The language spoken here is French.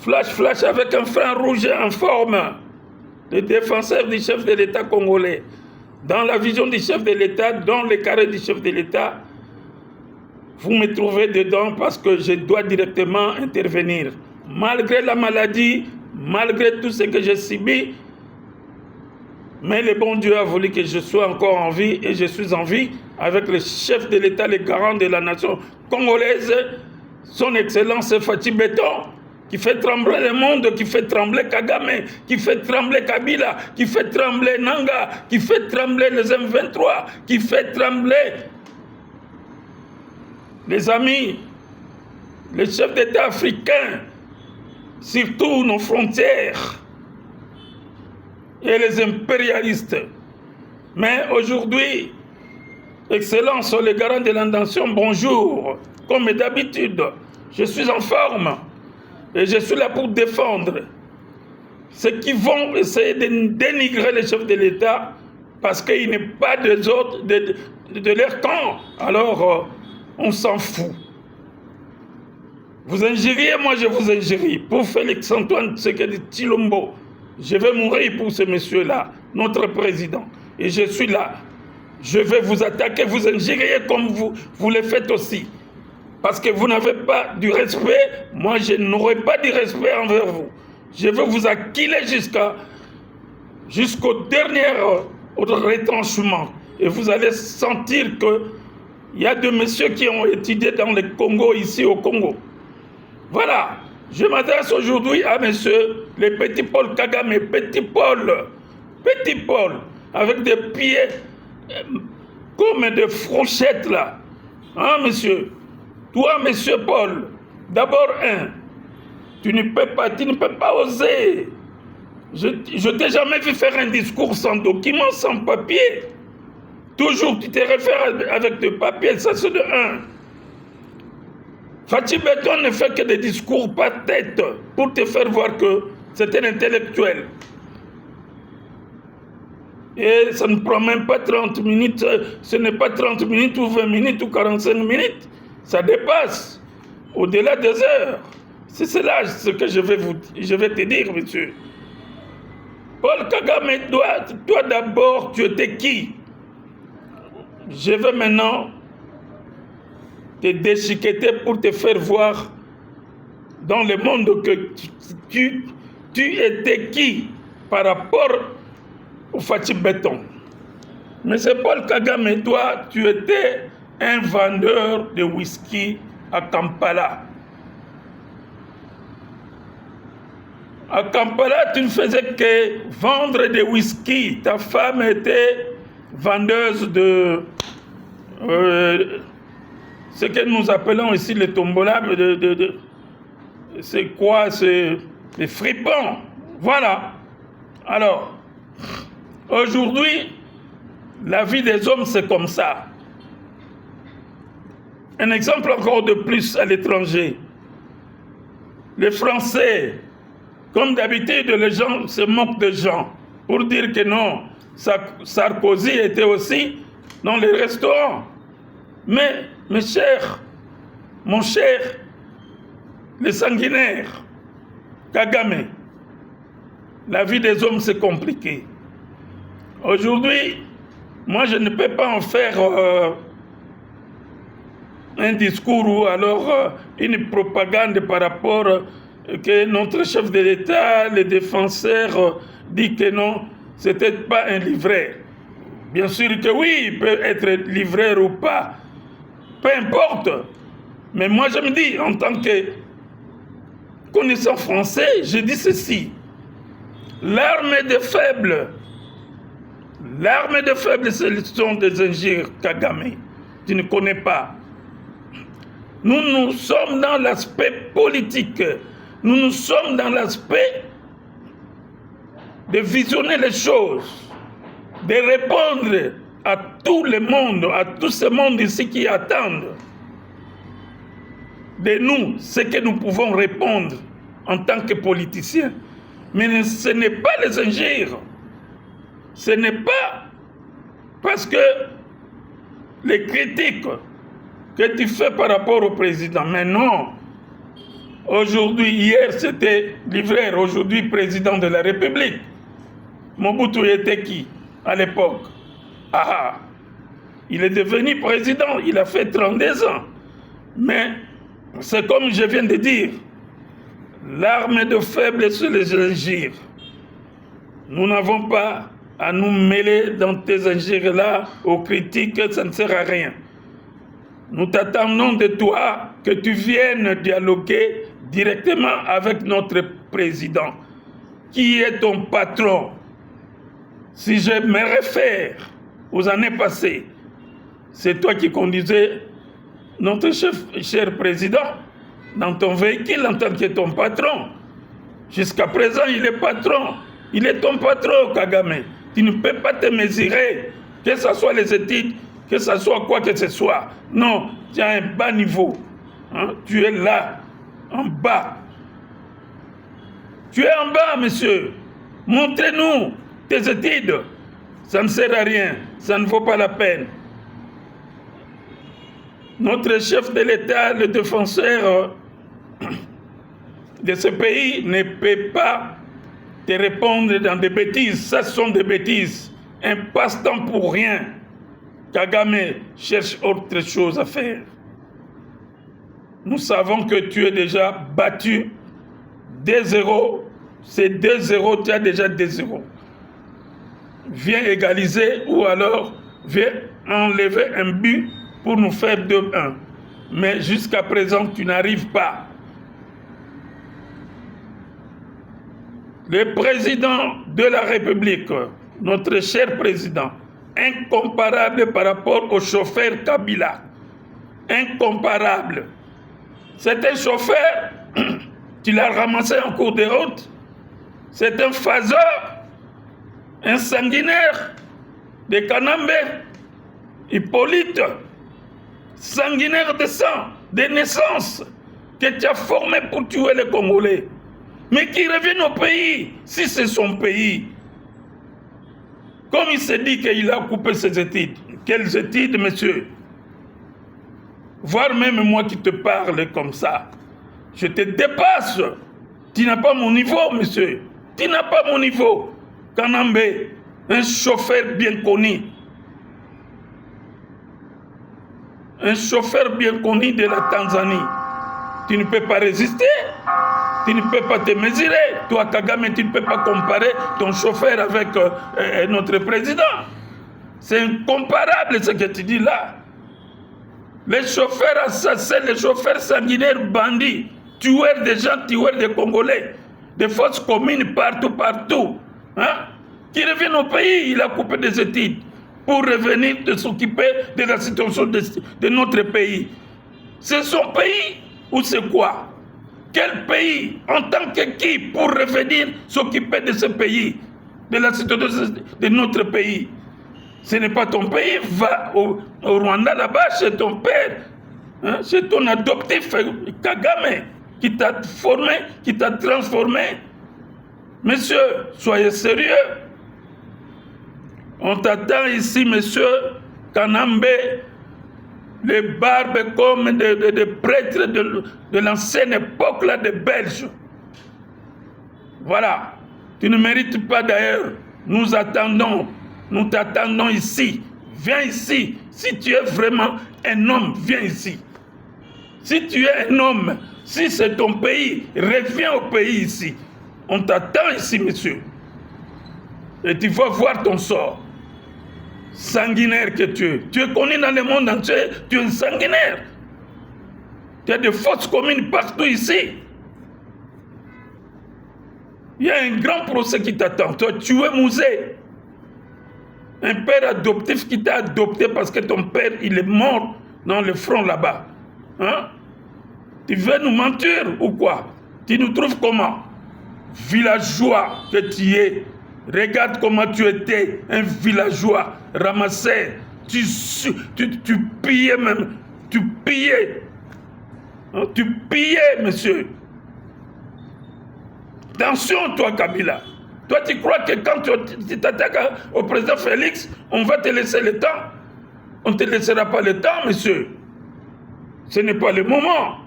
Flash avec un frein rouge en forme. Le défenseur du chef de l'État congolais. Dans la vision du chef de l'État, dans le carré du chef de l'État, vous me trouvez dedans parce que je dois directement intervenir. Malgré la maladie, malgré tout ce que j'ai subi, mais le bon Dieu a voulu que je sois encore en vie et je suis en vie avec le chef de l'État, le garant de la nation congolaise, son Excellence Fachi Beton, qui fait trembler le monde, qui fait trembler Kagame, qui fait trembler Kabila, qui fait trembler Nanga, qui fait trembler les M23, qui fait trembler les amis, les chefs d'État africains, surtout nos frontières, et les impérialistes. Mais aujourd'hui, Excellence, le garant de la nation, bonjour. Comme d'habitude, je suis en forme et je suis là pour défendre ceux qui vont essayer de dénigrer les chefs de l'État parce qu'il n'est pas des autres, de leur camp. Alors, on s'en fout. Vous injuriez, moi je vous injurie. Pour Félix-Antoine Tshisekedi Tshilombo, je vais mourir pour ce monsieur-là, notre président. Et je suis là. Je vais vous attaquer, vous injurier comme vous le faites aussi. Parce que vous n'avez pas du respect, moi je n'aurai pas du respect envers vous. Je vais vous acquiler jusqu'au dernier retranchement. Et vous allez sentir qu'il y a des messieurs qui ont étudié dans le Congo, ici au Congo. Voilà. Je m'adresse aujourd'hui à monsieur le petit Paul Kagame, petit Paul, avec des pieds comme des fourchettes là. Hein, monsieur? Toi, monsieur Paul, d'abord, tu ne peux pas oser. Je t'ai jamais vu faire un discours sans document, sans papier. Toujours, tu te réfères avec des papiers, ça c'est de un. Fachi Beton ne fait que des discours par tête pour te faire voir que c'est un intellectuel. Et ça ne prend même pas 30 minutes, ce n'est pas 30 minutes ou 20 minutes ou 45 minutes. Ça dépasse au-delà des heures. C'est cela ce que je vais te dire, monsieur. Paul Kagame, toi d'abord, tu étais qui? Je vais maintenant te déchiqueter pour te faire voir dans le monde que tu étais qui par rapport au Fachi Beton. Monsieur Paul Kagame, toi, tu étais un vendeur de whisky à Kampala. À Kampala, tu ne faisais que vendre des whisky. Ta femme était vendeuse de ce que nous appelons ici les tombola, c'est quoi? C'est les fripons. Voilà. Alors, aujourd'hui, la vie des hommes, c'est comme ça. Un exemple encore de plus à l'étranger. Les Français, comme d'habitude, les gens se moquent des gens pour dire que non, Sarkozy était aussi dans les restaurants. Mais, mon cher, les sanguinaires, Kagame, la vie des hommes c'est compliqué. Aujourd'hui, moi je ne peux pas en faire un discours ou alors une propagande par rapport que notre chef de l'État, les défenseurs, dit que non, c'était pas un livret. Bien sûr que oui, il peut être livreur ou pas, peu importe. Mais moi je me dis, en tant que connaissant français, je dis ceci. L'arme des faibles, ce sont des injures, Kagame. Tu ne connais pas. Nous sommes dans l'aspect politique. Nous sommes dans l'aspect de visionner les choses, de répondre à tout le monde, à tout ce monde ici qui attendent de nous ce que nous pouvons répondre en tant que politiciens. Mais ce n'est pas les injures. Ce n'est pas parce que les critiques que tu fais par rapport au président. Mais non. Aujourd'hui, hier, c'était livreur, aujourd'hui, président de la République. Mobutu était qui à l'époque? Ah, il est devenu président, il a fait 32 ans. Mais c'est comme je viens de dire, l'arme de faiblesse, c'est les injures. Nous n'avons pas à nous mêler dans tes injures-là, aux critiques, ça ne sert à rien. Nous t'attendons de toi que tu viennes dialoguer directement avec notre président, qui est ton patron. Si je me réfère aux années passées, c'est toi qui conduisais notre cher président dans ton véhicule en tant que ton patron. Jusqu'à présent, il est patron. Il est ton patron, Kagame. Tu ne peux pas te mesurer, que ce soit les études, que ce soit quoi que ce soit. Non, tu as un bas niveau. Hein? Tu es là, en bas. Tu es en bas, monsieur. Montrez-nous tes études. Ça ne sert à rien. Ça ne vaut pas la peine. Notre chef de l'État, le défenseur de ce pays, ne peut pas te répondre dans des bêtises. Ça sont des bêtises. Un passe-temps pour rien. Kagame cherche autre chose à faire. Nous savons que tu es déjà battu 2-0. C'est 2-0, tu as déjà 2-0. Viens égaliser ou alors viens enlever un but pour nous faire 2-1. Mais jusqu'à présent, tu n'arrives pas. Le président de la République, notre cher président, incomparable par rapport au chauffeur Kabila. Incomparable. C'est un chauffeur, tu l'as ramassé en cours de route. C'est un phaseur, un sanguinaire de Kanambe, Hippolyte, sanguinaire de sang, de naissance, que tu as formé pour tuer les Congolais. Mais qui revienne au pays, si c'est son pays. Comme il s'est dit qu'il a coupé ses études. Quelles études, monsieur? Voire même moi qui te parle comme ça. Je te dépasse. Tu n'as pas mon niveau, monsieur. Tu n'as pas mon niveau. Kanambe, un chauffeur bien connu. Un chauffeur bien connu de la Tanzanie. Tu ne peux pas résister. Tu ne peux pas te mesurer. Toi, Kagame, tu ne peux pas comparer ton chauffeur avec notre président. C'est incomparable ce que tu dis là. Les chauffeurs assassins, les chauffeurs sanguinaires bandits, tueurs de gens, tueurs de Congolais, des forces communes partout. Hein? Qui reviennent au pays, il a coupé des études pour revenir de s'occuper de la situation de notre pays. C'est son pays ou c'est quoi? Quel pays, en tant que qui, pour revenir s'occuper de ce pays, de la situation de notre pays? Ce n'est pas ton pays, va au Rwanda là-bas, chez ton père, hein, chez ton adoptif Kagame, qui t'a formé, qui t'a transformé. Monsieur, soyez sérieux. On t'attend ici, monsieur Kanambe, les barbes comme des prêtres de l'ancienne époque là, des Belges. Voilà. Tu ne mérites pas d'ailleurs. Nous t'attendons ici. Viens ici. Si tu es vraiment un homme, viens ici. Si tu es un homme, si c'est ton pays, reviens au pays ici. On t'attend ici, monsieur. Et tu vas voir ton sort. Sanguinaire que tu es. Tu es connu dans le monde entier, tu es un sanguinaire. Tu as des forces communes partout ici. Il y a un grand procès qui t'attend. Toi, tu es musée. Un père adoptif qui t'a adopté parce que ton père, il est mort dans le front là-bas. Hein? Tu veux nous mentir ou quoi? Tu nous trouves comment? Villageois que tu es. Regarde comment tu étais, un villageois ramassé. Tu pillais même. Tu pillais. Hein? Tu pillais, monsieur. Attention, toi, Kabila. Toi, tu crois que quand tu t'attaques au président Félix, on va te laisser le temps? On ne te laissera pas le temps, monsieur. Ce n'est pas le moment.